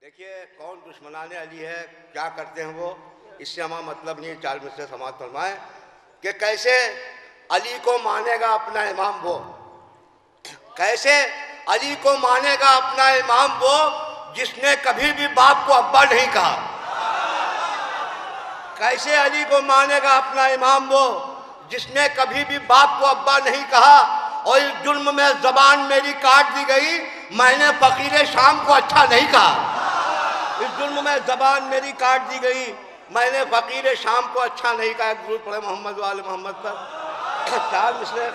देखिए, कौन दुश्मनाने अली है, क्या करते हैं वो, इससे हमारा मतलब नहीं। 4 मिनट से समाप्त फरमाए कि कैसे अली को मानेगा अपना इमाम वो, कैसे अली को मानेगा अपना इमाम वो जिसने कभी भी बाप को अब्बा नहीं कहा। कैसे अली को मानेगा अपना इमाम वो जिसने कभी भी बाप को अब्बा नहीं कहा। और इस जुल्म में जबान मेरी काट दी गई, मैंने फकीर शाम को अच्छा नहीं कहा। इस जुल्म में जबान मेरी काट दी गई, मैंने फकीर शाम को अच्छा नहीं कहा। दुरूद पढ़े मोहम्मद वाले मोहम्मद पर। 4 मिसरे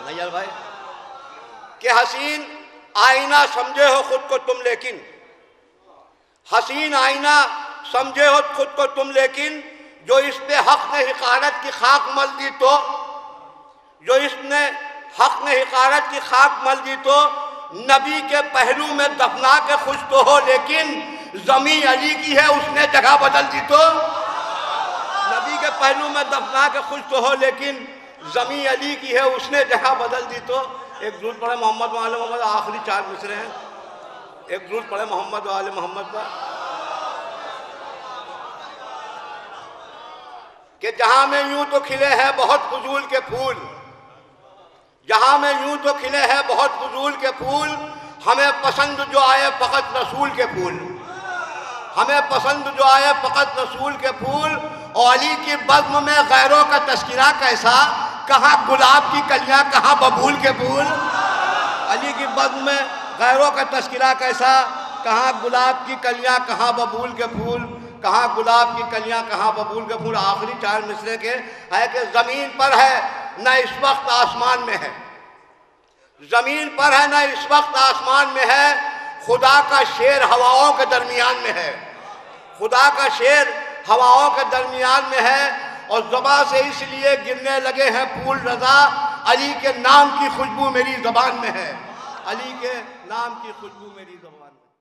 नैयर भाई कि हसीन आईना समझे हो खुद को तुम, लेकिन हसीन आईना समझे हो खुद को तुम, लेकिन जो इस पे हक ने हिकारत की खाक मल दी तो, जो इसने हक ने हिकारत की खाक मल दी तो नबी के पहलू में दफना के खुश तो हो, लेकिन जमीन अली की है उसने जगह बदल दी तो। नबी के पहलू में दफना के खुश तो हो, लेकिन जमीन अली की है उसने जगह बदल दी तो। एक दुरूद पढ़े मोहम्मद वाले मोहम्मद, आखिरी 4 मिसरे हैं। एक दुरूद पढ़े मोहम्मद वाले मोहम्मद पर कि जहां में यूं तो खिले हैं बहुत फजूल के फूल, जहां में यूं तो खिले हैं बहुत फजूल के फूल, हमें पसंद जो आए फकत रसूल के फूल, हमें पसंद जो आए फकत रसूल के फूल। और अली की बज़्म में गैरों का तस्किरा कैसा, कहाँ गुलाब की कलियां कहाँ बबूल के फूल। अली की बज़्म में गैरों का तस्किरा कैसा, कहाँ गुलाब की कलियां कहाँ बबूल के फूल, कहाँ गुलाब की कलियां कहाँ बबूल के फूल। आखिरी 4 मिसरे के है कि जमीन पर है न इस वक्त आसमान में है, जमीन पर है न इस वक्त आसमान में है, खुदा का शेर हवाओं के दरमियान में है, खुदा का शेर हवाओं के दरमियान में है। और ज़बान से इसलिए गिरने लगे हैं फूल रज़ा, अली के नाम की खुशबू मेरी ज़बान में है, अली के नाम की खुशबू मेरी ज़बान में।